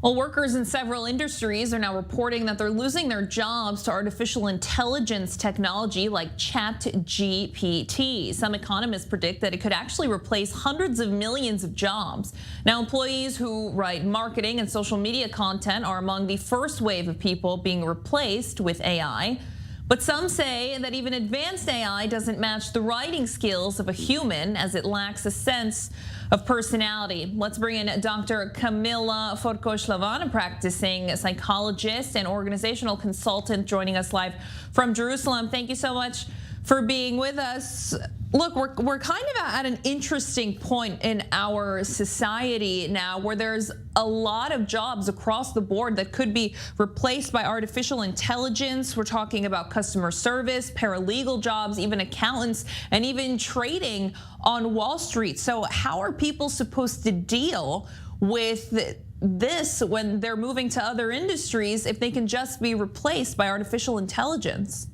Well, workers in several industries are now reporting that they're losing their jobs to artificial intelligence technology like Chat GPT. Some economists predict that it could actually replace hundreds of millions of jobs. Now, employees who write marketing and social media content are among the first wave of people being replaced with AI. But some say that even advanced AI doesn't match the writing skills of a human, as it lacks a sense of personality. Let's bring in Dr. Camilla Forkosh-Lavan, a practicing psychologist and organizational consultant, joining us live from Jerusalem. Thank you so much for being with us. Look, we're kind of at an interesting point in our society now where there's a lot of jobs across the board that could be replaced by artificial intelligence. We're talking about customer service, paralegal jobs, even accountants, and even trading on Wall Street. So how are people supposed to deal with this when they're moving to other industries if they can just be replaced by artificial intelligence?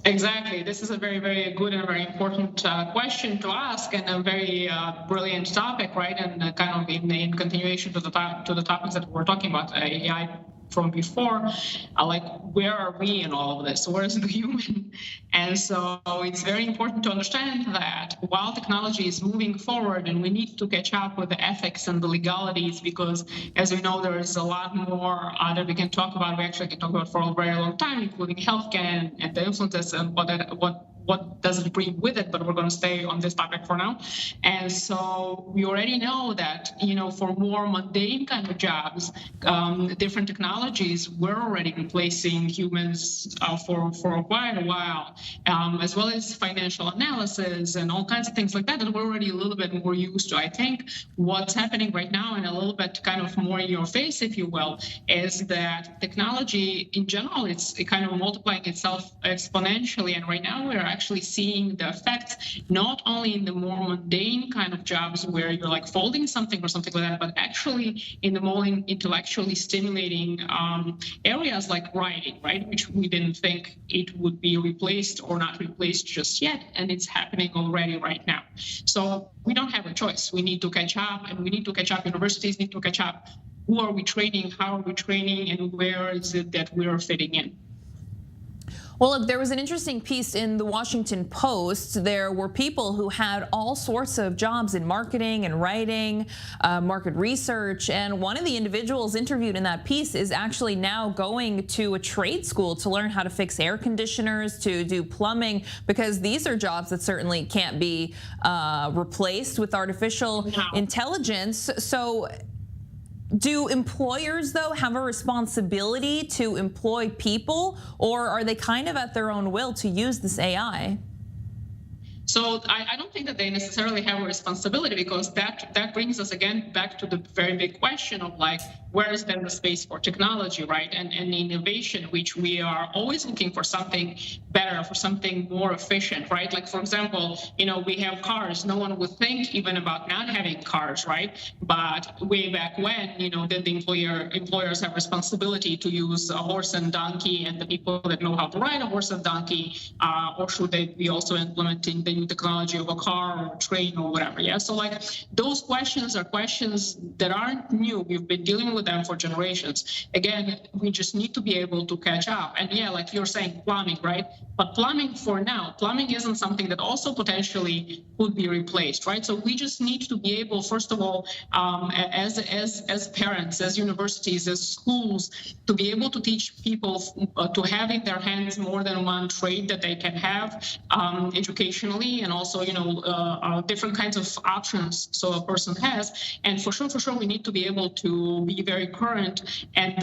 Exactly. This is a very, very good and very important question to ask, and a very brilliant topic, right? And kind of in continuation to the topics that we're talking about, AI from before, like where are we in all of this? Where's the human? And so it's very important to understand that while technology is moving forward and we need to catch up with the ethics and the legalities, because as we know, there is a lot more that we can talk about. We actually can talk about for a very long time, including healthcare and the influences and what does it bring with it, but we're going to stay on this topic for now. And so we already know that, for more mundane kind of jobs, different technologies were already replacing humans for quite a while, as well as financial analysis and all kinds of things like that we're already a little bit more used to. I think what's happening right now, and a little bit kind of more in your face, if you will, is that technology in general, it's kind of multiplying itself exponentially. And right now we're actually seeing the effects not only in the more mundane kind of jobs where you're like folding something or something like that, but actually in the more intellectually stimulating areas like writing, right? Which we didn't think it would be replaced or not replaced just yet. And it's happening already right now. So we don't have a choice. We need to catch up, and we need to catch up. Universities need to catch up. Who are we training? How are we training? And where is it that we are fitting in? Well, look, there was an interesting piece in the Washington Post. There were people who had all sorts of jobs in marketing and writing, market research, and one of the individuals interviewed in that piece is actually now going to a trade school to learn how to fix air conditioners, to do plumbing, because these are jobs that certainly can't be replaced with artificial intelligence. So do employers, though, have a responsibility to employ people, or are they kind of at their own will to use this AI? So I don't think that they necessarily have a responsibility, because that brings us again back to the very big question of like, where is then the space for technology, right? And innovation, which we are always looking for something better, for something more efficient, right? Like, for example, we have cars. No one would think even about not having cars, right? But way back when, did the employers have responsibility to use a horse and donkey and the people that know how to ride a horse and donkey, or should they be also implementing the new technology of a car or a train or whatever? Yeah. So like those questions are questions that aren't new. We've been dealing with them for generations. Again, we just need to be able to catch up. And yeah, like you're saying, plumbing, right? But plumbing for now, plumbing isn't something that also potentially could be replaced, right? So we just need to be able, first of all, as parents, as universities, as schools, to be able to teach people to have in their hands more than one trade that they can have educationally, and also, different kinds of options so a person has. And for sure, we need to be able to be very current. And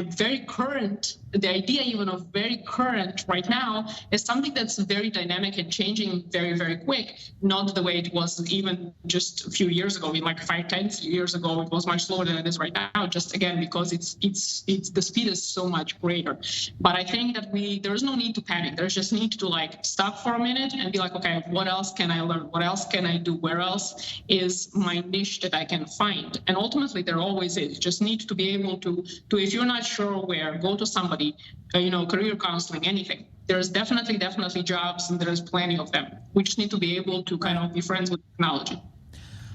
the idea even of very current right now is something that's very dynamic and changing very, very quick, not the way it was even just a few years ago. Like 5-10 years ago, it was much slower than it is right now, just again, because it's the speed is so much greater. But I think that there is no need to panic. There's just need to like stop for a minute and be like, okay, what else can I learn? What else can I do? Where else is my niche that I can find? And ultimately, there always is. You just need to be able to if you're not sure where, go to somebody, career counseling, anything. There's definitely jobs, and there's plenty of them. We just need to be able to kind of be friends with technology.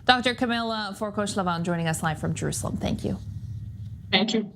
Dr. Camilla Forkosh-Lavan joining us live from Jerusalem. Thank you. Thank you.